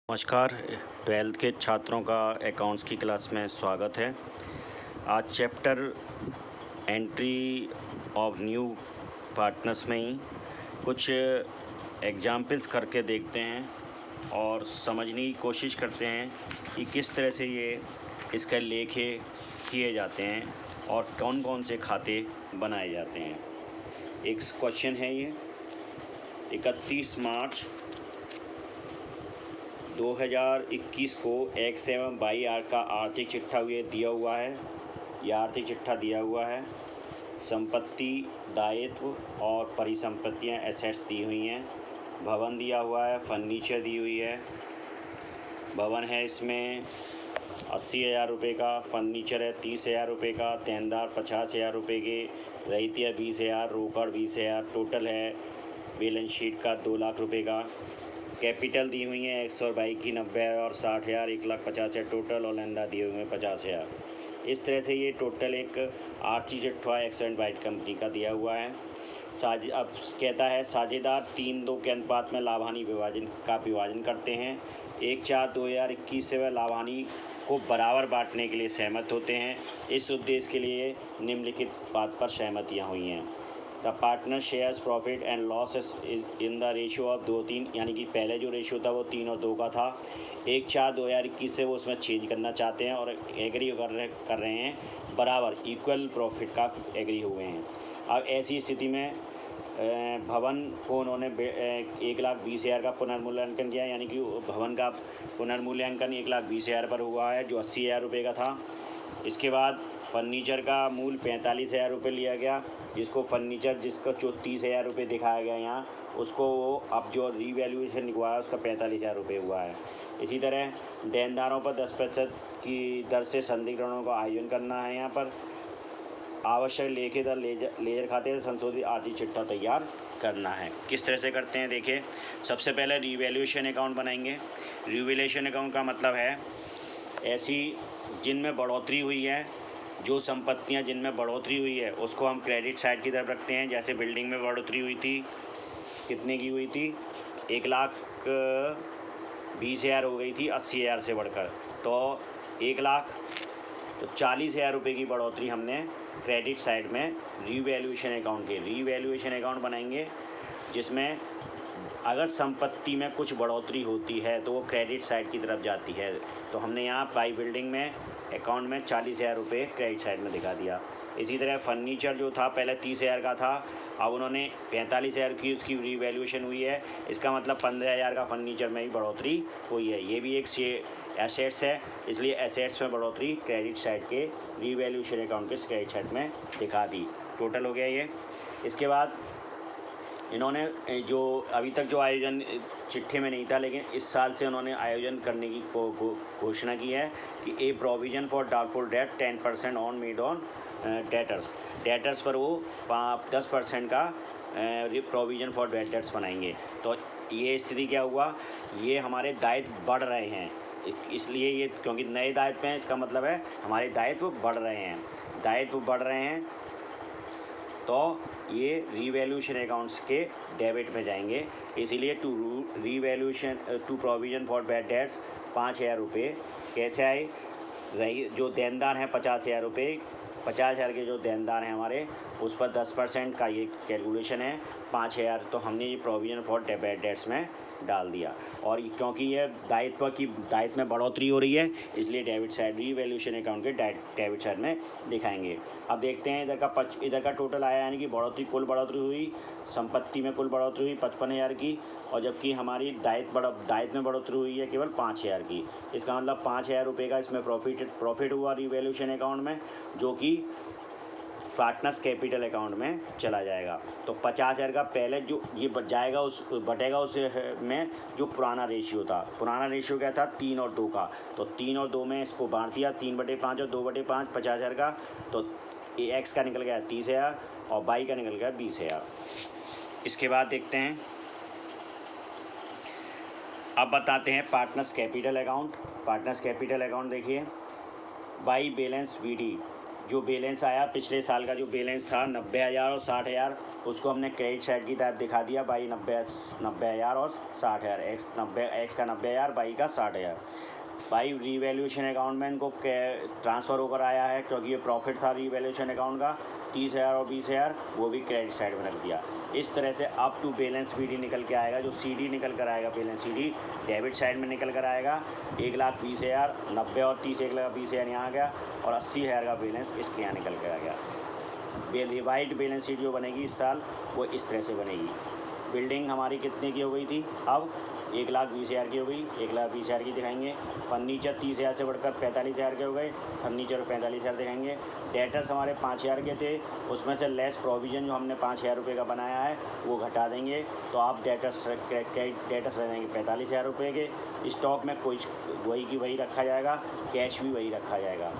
नमस्कार। 12th के छात्रों का अकाउंट्स की क्लास में स्वागत है। आज chapter entry of new partners में ही कुछ एग्जाम्पल्स करके देखते हैं और समझने की कोशिश करते हैं कि किस तरह से ये इसके लेखे किए जाते हैं और कौन कौन से खाते बनाए जाते हैं। एक क्वेश्चन है ये 31 मार्च 2021 को एक्स एवं वाई आर का आर्थिक चिट्ठा ये दिया हुआ है। यह आर्थिक चिट्ठा दिया हुआ है। संपत्ति, दायित्व और परिसंपत्तियां एसेट्स दी हुई हैं। भवन दिया हुआ है, फर्नीचर दी हुई है। भवन है इसमें 80,000 रुपये का, फर्नीचर है 30,000 रुपये का, देनदार 50,000 रुपये के, रईतिया 20,000, रोकड़ 20,000, टोटल है बैलेंस शीट का 2 लाख रुपये का। कैपिटल दी हुई है एक्स और वाई की 90 और 60,000, 1,50,000 टोटल, और लेनदा दिए हुए हैं 50,000। इस तरह से ये टोटल एक आर्थिक चिट्ठा एक्स एंड वाई कंपनी का दिया हुआ है। अब कहता है साझेदार 3-2 के अनुपात में लाभानी विभाजन करते हैं। 1/4/2021 से वह लाभानी को बराबर बांटने के लिए सहमत होते हैं। इस उद्देश्य के लिए निम्नलिखित बात पर सहमतियाँ हुई हैं। The partner shares profit and loss in the ratio of 2-3, यानी कि पहले जो रेशियो था वो 3 और 2 का था। 1/4/2021 से वो उसमें चेंज करना चाहते हैं और एग्री कर रहे हैं, बराबर इक्वल प्रॉफिट का एग्री हुए हैं। अब ऐसी स्थिति में भवन को उन्होंने 1,20,000 का पुनर्मूल्यांकन किया, यानी कि भवन का पुनर्मूल्यांकन 1,20,000 पर हुआ है जो 80,000 रुपये का था। इसके बाद फर्नीचर का मूल 45,000 रुपये लिया गया, जिसको जो 30,000 रुपये दिखाया गया यहाँ, उसको वो अब जो रीवैल्यूएशन हुआ है उसका 45,000 रुपये हुआ है। इसी तरह देनदारों पर 10% की दर से संदिग्ध ऋणों का आयोजन करना है। यहाँ पर आवश्यक लेखेदार लेजर खाते से संशोधित आर्थिक चिट्ठा तैयार करना है। किस तरह से करते हैं देखिए। सबसे पहले रीवैल्यूएशन अकाउंट बनाएंगे। रीवैल्यूएशन अकाउंट का मतलब है ऐसी जिनमें बढ़ोतरी हुई है, जो संपत्तियां जिनमें बढ़ोतरी हुई है उसको हम क्रेडिट साइड की तरफ रखते हैं। जैसे बिल्डिंग में बढ़ोतरी हुई थी, कितने की हुई थी, 1,20,000 हो गई थी 80,000 से बढ़कर, तो 1,00,000, तो 40,000 रुपये की बढ़ोतरी हमने क्रेडिट साइड में रीवैल्यूएशन अकाउंट बनाएंगे, जिसमें अगर संपत्ति में कुछ बढ़ोतरी होती है तो वो क्रेडिट साइड की तरफ जाती है। तो हमने यहाँ बाई बिल्डिंग में अकाउंट में 40,000 रुपये क्रेडिट साइड में दिखा दिया। इसी तरह फर्नीचर जो था पहले 30,000 का था, अब उन्होंने 45,000 की उसकी रीवैल्यूएशन हुई है। इसका मतलब 15,000 का फर्नीचर में भी बढ़ोतरी हुई है। ये भी एक एसेट्स है, इसलिए एसेट्स में बढ़ोतरी क्रेडिट साइड के रीवैल्यूएशन अकाउंट के क्रेडिट साइड में दिखा दी। टोटल हो गया ये। इसके बाद इन्होंने जो अभी तक जो आयोजन चिट्ठे में नहीं था, लेकिन इस साल से उन्होंने आयोजन करने की घोषणा की है कि a provision for doubtful debt 10% on made on debtors पर वो 10% का प्रोविज़न फॉर बैड डेट्स बनाएंगे। तो ये स्थिति क्या हुआ, ये हमारे दायित्व बढ़ रहे हैं, इसलिए ये क्योंकि नए दायित्व हैं, इसका मतलब है हमारे दायित्व बढ़ रहे हैं, तो ये रीवैल्यूएशन अकाउंट्स के डेबिट में जाएंगे। इसीलिए to provision for bad debts 5,000 रुपये कैसे आए, जो देनदार हैं 50,000 रुपये, 50,000 के जो देनदार हैं हमारे, उस पर 10% का ये कैलकुलेशन है 5,000, तो हमने ये प्रोविज़न फॉर बैड डेट्स में डाल दिया। और क्योंकि ये दायित्व में बढ़ोतरी हो रही है, इसलिए डेबिट साइड रीवैल्यूएशन अकाउंट के डेबिट साइड में दिखाएंगे। अब देखते हैं इधर का टोटल आया, यानी कि कुल बढ़ोतरी हुई, संपत्ति में कुल बढ़ोतरी हुई 55,000 की, और जबकि हमारी दायित्व में बढ़ोतरी हुई है केवल 5,000 की। इसका मतलब 5,000 रुपये का इसमें प्रॉफिट हुआ रीवैल्यूएशन अकाउंट में, जो कि पार्टनर्स कैपिटल अकाउंट में चला जाएगा। तो 50,000 का पहले जो ये बटेगा उस में जो पुराना रेशियो क्या था 3 और 2 का, तो 3 और 2 में इसको बांट दिया, 3/5 और 2/5 50,000 का, तो एक्स का निकल गया 30,000 और वाई का निकल गया 20,000। इसके बाद देखते हैं, अब बताते हैं पार्टनर्स कैपिटल अकाउंट देखिए, बाई बैलेंस BD जो बैलेंस आया पिछले साल का, जो बैलेंस था 90,000 और 60,000, उसको हमने क्रेडिट साइड की तरफ दिखा दिया बाई 90,000 और 60,000, एक्स का 90,000, बाई का 60,000। बाई रीवैल्यूएशन अकाउंट में इनको ट्रांसफ़र होकर आया है, क्योंकि ये प्रॉफिट था रीवैल्यूएशन अकाउंट का 30,000 और 20,000, वो भी क्रेडिट साइड में रख दिया। इस तरह से अप टू बैलेंस बीडी निकल के आएगा। जो सीडी निकल कर आएगा, बैलेंस सीडी डेबिट साइड में निकल कर आएगा 1,20,000, 90 और 30 1,20,000 यहाँ आ गया, और 80,000 का बैलेंस इसके यहाँ निकल कर आ गया। रिवाइज्ड बैलेंस शीट जो बनेगी इस साल वो इस तरह से बनेगी। बिल्डिंग हमारी कितने की हो गई थी, अब 1,20,000 की हो गई, 1,20,000 की दिखाएंगे। फर्नीचर 30,000 से बढ़कर 45,000 के हो गए, फर्नीचर 45,000 दिखाएंगे। डेटर्स हमारे 5,000 के थे, उसमें से लेस प्रोविज़न जो हमने 5,000 रुपये का बनाया है वो घटा देंगे, तो आप डेटर्स रह जाएंगे 45,000 रुपये के। स्टॉक में कोई वही की वही रखा जाएगा, कैश भी वही रखा जाएगा।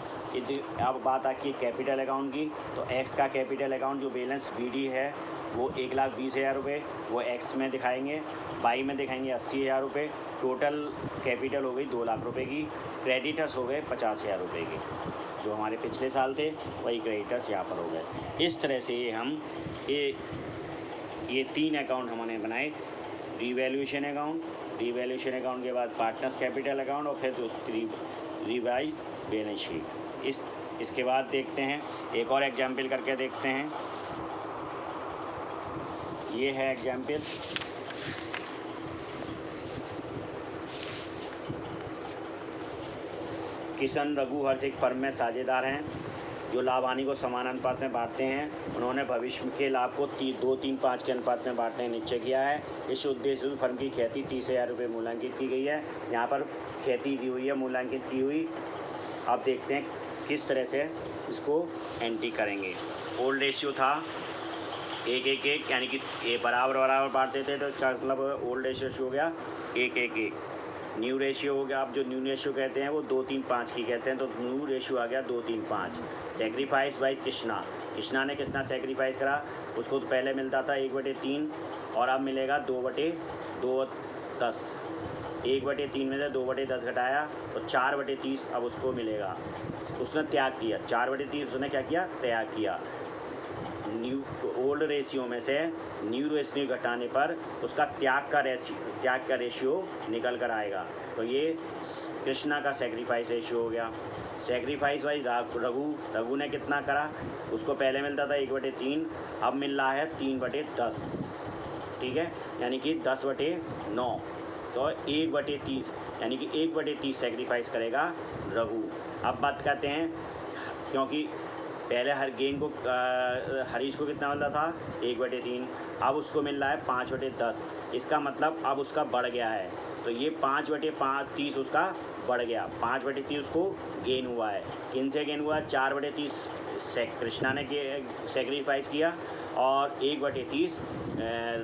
अब बात आती है कैपिटल अकाउंट की, तो एक्स का कैपिटल अकाउंट जो बैलेंस BD है वो 1,20,000 रुपये, वो एक्स में दिखाएंगे। बाई में दिखाएंगे 80,000 रुपये। टोटल कैपिटल हो गई 2 लाख रुपए की। क्रेडिटर्स हो गए 50,000 रुपये के, जो हमारे पिछले साल थे वही क्रेडिटर्स यहाँ पर हो गए। इस तरह से ये 3 अकाउंट हमने बनाए। रीवैल्यूएशन अकाउंट के बाद पार्टनर्स कैपिटल अकाउंट, और फिर रिवाइज बैलेंस शीट। इसके बाद देखते हैं एक और एग्जाम्पल करके देखते हैं। ये है एग्जाम्पल। किशन रघु हर्ष एक फर्म में साझेदार हैं जो लाभ हानि को समान अनुपात में बांटते हैं। उन्होंने भविष्य के लाभ को 2, 3, 5 के अनुपात में बांटने का निश्चय किया है। इस उद्देश्य से फर्म की खेती 30,000 रुपये मूल्यांकित की गई है। यहाँ पर खेती दी हुई है, मूल्यांकित की हुई। अब देखते हैं किस तरह से इसको एंट्री करेंगे। ओल्ड रेशियो था 1-1-1, यानी कि ये बराबर बांटते थे, तो इसका मतलब ओल्ड रेशियो हो गया 1-1-1। न्यू रेशियो हो गया, आप जो न्यू रेशियो कहते हैं वो 2-3-5 की कहते हैं, तो न्यू रेशियो आ गया 2-3-5। सेक्रीफाइस बाई कृष्णा ने कितना सेक्रीफाइस करा, उसको तो पहले मिलता था 1/3 और अब मिलेगा 2/10। 1/3 में से 2/10 घटाया तो 4/30 अब उसको मिलेगा। उसने त्याग किया, 4/30 उसने क्या किया, त्याग किया। न्यू ओल्ड रेशियो में से न्यू रेशियो घटाने पर उसका त्याग का रेशियो निकल कर आएगा। तो ये कृष्णा का सेक्रीफाइस रेशियो हो गया। सेक्रीफाइस वाइज रघु ने कितना करा, उसको पहले मिलता था 1/3, अब मिल रहा है 3/10, ठीक है, यानी कि 10/9, तो 1/30, यानी कि 1/30 सेक्रीफाइस करेगा रघु। अब बात करते हैं, क्योंकि पहले हरीश को कितना मिलता था 1/3, अब उसको मिल रहा है 5/10। इसका मतलब अब उसका बढ़ गया है, तो ये 5/30 उसका बढ़ गया। 5/30 उसको गेन हुआ है। किन से गेन हुआ, 4/30 कृष्णा ने सेक्रीफाइस किया और 1/30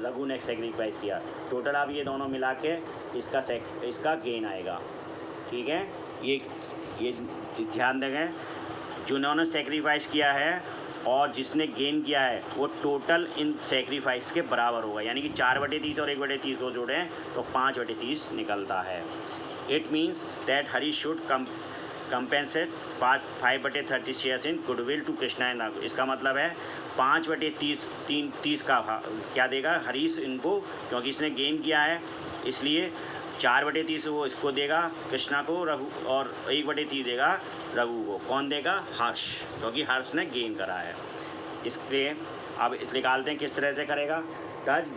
रघु ने सेक्रीफाइस किया। टोटल अब ये दोनों मिला के इसका गेन आएगा, ठीक है। ये ध्यान देंगे, जिन्होंने सेक्रीफाइस किया है और जिसने गेन किया है वो टोटल इन सेक्रीफाइस के बराबर होगा, यानी कि 4/30 और 1/30 को जोड़ें तो 5/30 निकलता है। It means that Harish should compensate 5/30 shares in goodwill to Krishna and Raghu. इसका मतलब है 5/30 का क्या देगा हरीश इनको, क्योंकि इसने गेन किया है, इसलिए 4/30 वो इसको देगा कृष्णा को, रघु, और 1/30 देगा रघु को। कौन देगा, हर्ष, क्योंकि हर्ष ने गेन करा है। इसलिए अब निकालते हैं किस तरह से करेगा। Does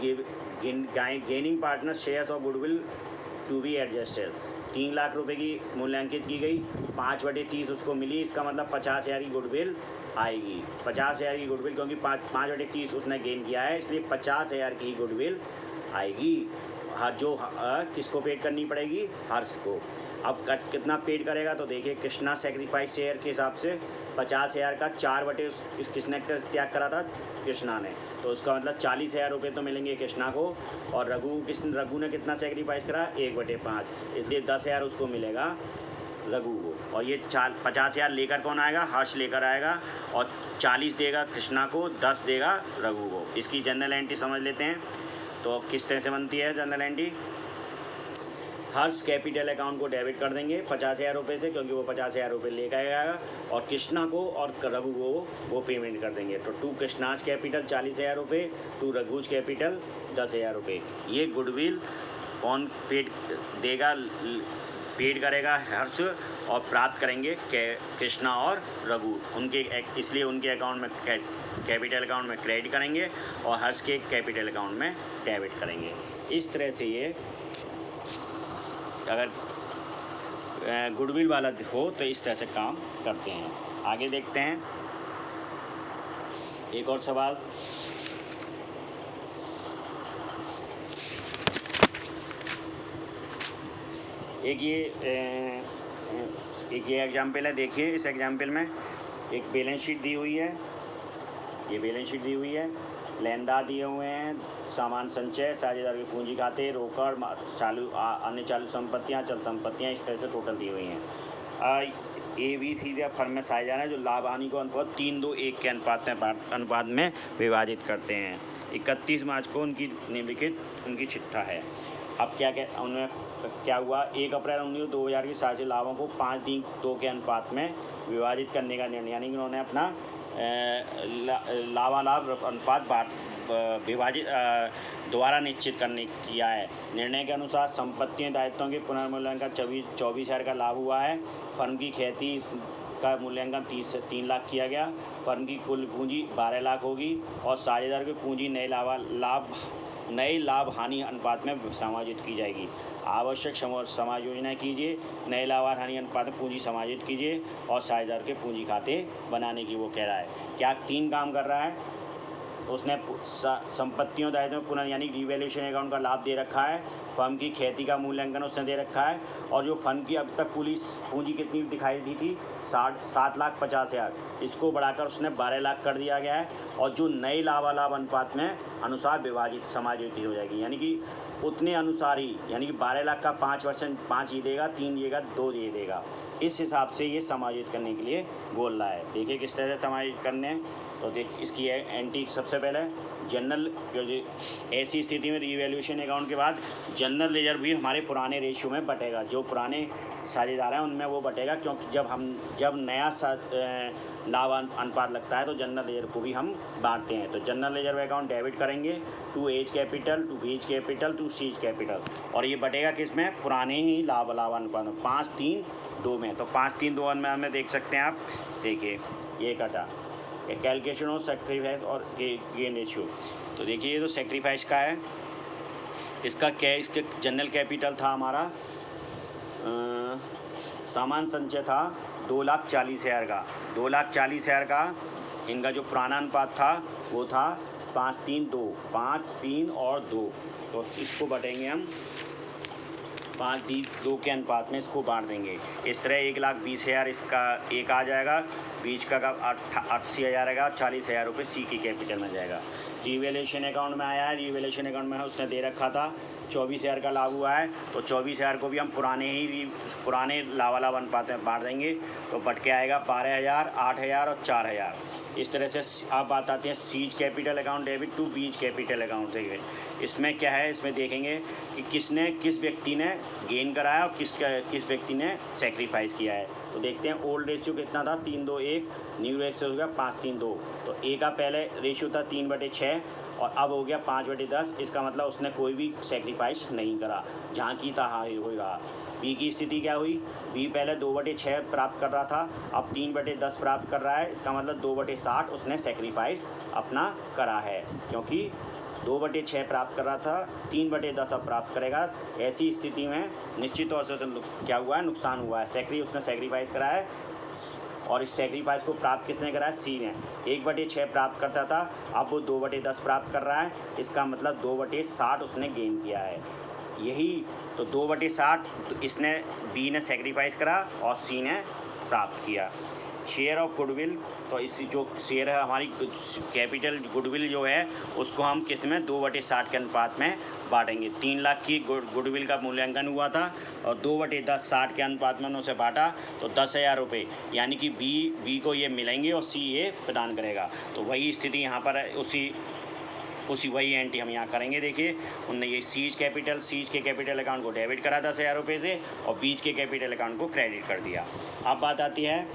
gaining partner shares of goodwill to be adjusted. 3 lakh रुपए की मूल्यांकित की गई, 5/30 उसको मिली, इसका मतलब 50,000 की गुडविल आएगी। 50,000 की गुडविल, क्योंकि 5/30 उसने गेन किया है, इसलिए 50,000 की गुडविल आएगी। जो किसको पेड करनी पड़ेगी, हर्ष को। अब कितना पेड करेगा, तो देखिए कृष्णा सेक्रीफाइस शेयर के हिसाब से 50,000 का 4/, किसने त्याग करा था, कृष्णा ने, तो उसका मतलब 40,000 रुपये तो मिलेंगे कृष्णा को। और रघु ने कितना सेक्रीफाइस करा, 1/5, इसलिए 10,000 उसको मिलेगा रघु को। और ये 50,000 लेकर कौन आएगा, हर्ष लेकर आएगा, और 40 देगा कृष्णा को, 10 देगा रघु को। इसकी जनरल एंट्री समझ लेते हैं। तो किस तरह से बनती है जनरल एंट्री। हर्ष कैपिटल अकाउंट को डेबिट कर देंगे 50,000 रुपये से, क्योंकि वो 50,000 रुपये लेकर आएगा, और कृष्णा को और रघु को वो पेमेंट कर देंगे। तो टू कृष्णाज कैपिटल 40,000 रुपये, टू रघुज कैपिटल 10,000 रुपये। ये गुडविल कौन पेड देगा, पेड करेगा हर्ष, और प्राप्त करेंगे कृष्णा और रघु। उनके इसलिए उनके अकाउंट में कैपिटल अकाउंट में क्रेडिट करेंगे और हर्ष के कैपिटल अकाउंट में डेबिट करेंगे। इस तरह से ये अगर गुडविल वाला हो तो इस तरह से काम करते हैं। आगे देखते हैं एक और सवाल। एक ये एग्जाम्पल है, देखिए इस एग्जाम्पल में एक बैलेंस शीट दी हुई है, ये बैलेंस शीट दी हुई है, लेनदार दिए हुए हैं, सामान संचय, साझेदार के पूंजी खाते, रोकड़, चालू अन्य चालू संपत्तियां, चल संपत्तियां, इस तरह से टोटल दी हुई हैं। ABC फर्म में साझेदार है जो लाभ हानि को अनुपात 3:2:1 के अनुपात में विभाजित करते हैं। 31 मार्च को उनकी निम्नलिखित उनकी चिट्ठा है। अब उनमें क्या हुआ, 1 अप्रैल 2000 की साझे लाभों को 5:2 के अनुपात में विभाजित करने का निर्णय, यानी कि उन्होंने अपना लाभालाभ अनुपात विभाजित द्वारा निश्चित करने किया है। निर्णय के अनुसार संपत्तियों दायित्वों के पुनर्मूल्यांकन 24,000 का लाभ हुआ है। फर्म की खेती का मूल्यांकन 3 लाख किया गया। फर्म की कुल पूंजी 12 लाख होगी और साझेदार की पूंजी नए लाभ हानि अनुपात में समायोजित की जाएगी। आवश्यक समायोजन कीजिए, नए लाभ हानि अनुपात में पूंजी समायोजित कीजिए और साझेदार के पूंजी खाते बनाने की वो कह रहा है। क्या 3 काम कर रहा है, उसने संपत्तियों दायित्वों यानी रिवैल्यूएशन अकाउंट का लाभ दे रखा है, फर्म की खेती का मूल्यांकन उसने दे रखा है, और जो फर्म की अब तक पूंजी कितनी दिखाई दी थी 7,50,000, इसको बढ़ाकर उसने 12 लाख कर दिया गया है, और जो नए लाभालाभ अनुपात में अनुसार विभाजित समायोजित हो जाएगी, यानी कि उतने अनुसार ही, यानी कि 12 लाख का 5% 5 ये देगा, 3 देगा, 2 ये देगा। इस हिसाब से ये समायोजित करने के लिए बोल रहा है। देखिए किस तरह से समायोजित करने हैं। तो देख इसकी एंटी सबसे पहले जनरल, ऐसी स्थिति में रिवैल्यूएशन अकाउंट के बाद जनरल लेजर भी हमारे पुराने रेशियो में बटेगा, जो पुराने साझेदार हैं उनमें वो बटेगा, क्योंकि जब नया लाभ अनुपात लगता है तो जनरल लेजर को भी हम बांटते हैं। तो जनरल लेजर अकाउंट डेबिट करेंगे to A's capital, to B's capital, to C's capital, और ये बटेगा किस में, पुराने ही लाभ अनुपात में 5:3:2 में। तो 5:3:2 में हमें देख सकते हैं आप, देखिए ये कटा कैलकुलेशन ऑफ सेक्रीफाइस और गेन रेशियो। तो देखिए ये तो सेक्रीफाइस का है, इसका क्या, इसके जनरल कैपिटल था हमारा, सामान संचय था 2,40,000 का, 2,40,000 का। इनका जो पुराना अनुपात था वो था 5:3:2, 5, 3 और 2। तो इसको बटेंगे हम 5:2 के अनुपात में, इसको बांट देंगे। इस तरह 1,20,000 इसका एक आ जाएगा, बीच का 80,000 आएगा, 40,000 रुपये सी की कैपिटल में जाएगा। रिवैल्यूएशन अकाउंट में आया है, रिवैल्यूएशन अकाउंट में उसने दे रखा था 24,000 का लाभ हुआ है, तो 24,000 को भी हम पुराने लाभालाभ अनुपात में बांट देंगे, तो बट के आएगा 12,000, 8,000 और 4,000। इस तरह से आप बात आते हैं C's capital account debit to B's capital account से। इसमें क्या है, इसमें देखेंगे कि किस व्यक्ति ने गेन कराया और किस व्यक्ति ने सेक्रीफाइस किया है। तो देखते हैं ओल्ड रेशियो कितना था, 3:2:1, न्यू रेशियो हो गया 5:3:2। तो ए का पहले रेशियो था 3/6 और अब हो गया 5/10। इसका मतलब उसने कोई भी सेक्रीफाइस नहीं करा, जहाँ की था हाँ होगा। बी की स्थिति क्या हुई, बी पहले 2/6 प्राप्त कर रहा था, अब 3/10 प्राप्त कर रहा है। इसका मतलब 2/60 उसने सेक्रीफाइस अपना करा है, क्योंकि 2/6 प्राप्त कर रहा था, 3/10 अब प्राप्त करेगा। ऐसी स्थिति में निश्चित तौर से क्या हुआ है, नुकसान हुआ है। उसने सेक्रीफाइस करा है, और इस सेक्रीफाइस को प्राप्त किसने करा है, सी ने। 1/6 प्राप्त करता था, अब वो 2/10 प्राप्त कर रहा है। इसका मतलब 2/60 उसने गेन किया है। यही तो 2/60 तो इसने, बी ने सेक्रीफाइस करा और सी ने प्राप्त किया। शेयर ऑफ गुडविल, तो इस जो शेयर है हमारी कैपिटल गुडविल जो है उसको हम किस में 2/60 के अनुपात में बांटेंगे। 3 लाख की गुडविल का मूल्यांकन हुआ था और 2/10 60 के अनुपात में उसे बांटा, तो 10,000 रुपये, यानी कि बी को ये मिलेंगे और सी ये प्रदान करेगा। तो वही स्थिति यहाँ पर है, उसी उसी वही एंट्री हम यहाँ करेंगे। देखिए उनने ये सीज के कैपिटल अकाउंट को डेबिट करा 10,000 रुपये से और बीच के कैपिटल अकाउंट को क्रेडिट कर दिया। अब बात आती है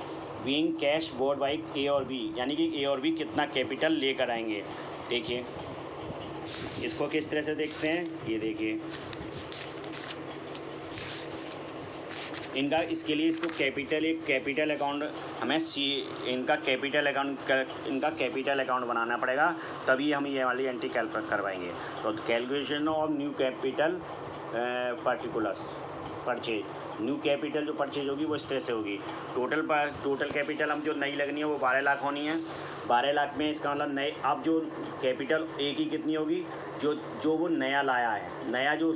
बीइंग कैश बोर्ड बाई ए और बी, यानी कि ए और बी कितना कैपिटल लेकर आएंगे। देखिए इसको किस तरह से देखते हैं, ये देखिए इनका, इसके लिए इसको एक कैपिटल अकाउंट हमें इनका कैपिटल अकाउंट बनाना पड़ेगा, तभी हम ये वाली एंट्री कैलकुलेट करवाएंगे। तो calculation of new capital particulars purchase, new capital जो परचेज होगी वो इस तरह से होगी। टोटल कैपिटल हम जो नई लगनी है वो 12 लाख होनी है। 12 लाख में इसका मतलब नए, अब जो कैपिटल ए की कितनी होगी, जो वो नया लाया है, नया जो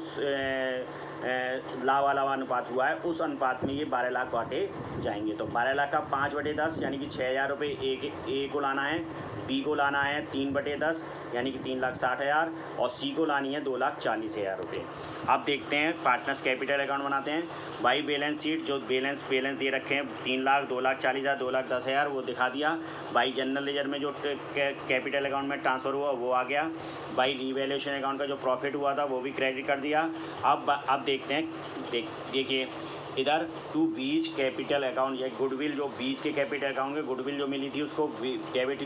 लावा अनुपात हुआ है उस अनुपात में ये 12 लाख बांटे जाएंगे। तो 12 लाख का 5/10 यानी कि 6,000 रुपये ए को लाना है, बी को लाना है 3/10 यानी कि 3,60,000 और सी को लानी है 2,40,000 रुपये। अब देखते हैं पार्टनर्स कैपिटल अकाउंट बनाते हैं। बाई बैलेंस शीट जो बैलेंस दे रखे हैं 3 लाख, 2,40,000, 2,10,000 वो दिखा दिया। बाई जनरल लेजर में जो कैपिटल अकाउंट में ट्रांसफ़र हुआ वो आ गया। बाई रिवैल्यूएशन अकाउंट का जो प्रॉफिट हुआ था वो भी क्रेडिट कर दिया। अब देखते हैं, देखिए इधर टू बीच कैपिटल अकाउंट, या गुडविल जो बीच के कैपिटल अकाउंट में गुडविल जो मिली थी उसको डेबिट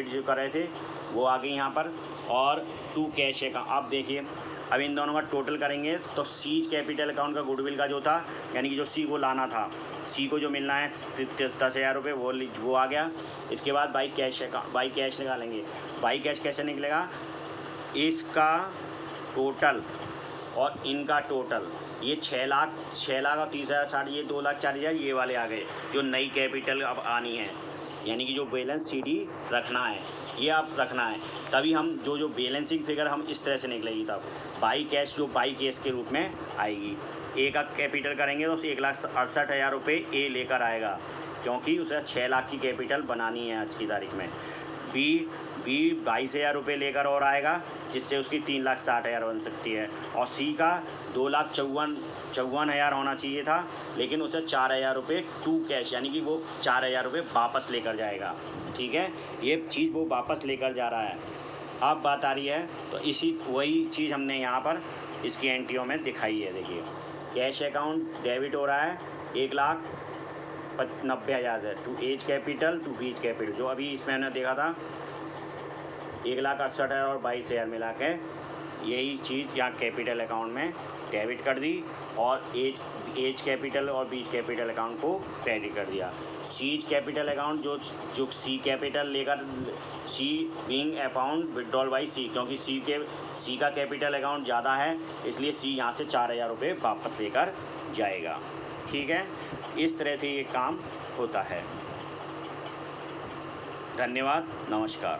जो कर रहे थे वो आ गई यहाँ पर। और टू कैश अकाउंट, अब देखिए अब इन दोनों का टोटल करेंगे तो सीज कैपिटल अकाउंट का गुडविल का जो था, यानी कि जो सी को लाना था, सी को जो मिलना है 10,000 रुपये वो आ गया। इसके बाद बाई कैश निकालेंगे। बाई कैश कैसे निकलेगा, इसका टोटल और इनका टोटल, ये 6 लाख और 30,060, ये 2,40,000 ये वाले आ गए जो नई कैपिटल अब आनी है, यानी कि जो बैलेंस सीडी रखना है ये आप रखना है। तभी हम जो बैलेंसिंग फिगर हम इस तरह से निकलेगी तब बाई कैश जो बाई कैश के रूप में आएगी। ए का कैपिटल करेंगे तो 1,68,000 रुपये ए लेकर आएगा, क्योंकि उसे 6 लाख की कैपिटल बनानी है आज की तारीख में। बी 22,000 रुपये लेकर और आएगा, जिससे उसकी 3,60,000 बन सकती है। और सी का 2,54,000 होना चाहिए था, लेकिन उसे 4,000 रुपये टू कैश, यानी कि वो 4,000 रुपये वापस लेकर जाएगा। ठीक है, ये चीज़ वो वापस लेकर जा रहा है। अब बात आ रही है तो वही चीज़ हमने यहाँ पर इसकी एंट्रियों में दिखाई है। देखिए कैश अकाउंट डेबिट हो रहा है 1,90,000 से to A's capital to B's capital, जो अभी इसमें हमने देखा था 1,68,000 और 22,000 मिला के यही चीज़ यहाँ कैपिटल अकाउंट में डेबिट कर दी और एज कैपिटल और बीच कैपिटल अकाउंट को क्रेडिट कर दिया। सीज कैपिटल अकाउंट जो सी कैपिटल लेकर, सी बीइंग अकाउंट विड्रॉल बाई सी, क्योंकि सी का कैपिटल अकाउंट ज़्यादा है इसलिए सी यहाँ से 4,000 रुपये वापस लेकर जाएगा। ठीक है, इस तरह से ये काम होता है। धन्यवाद, नमस्कार।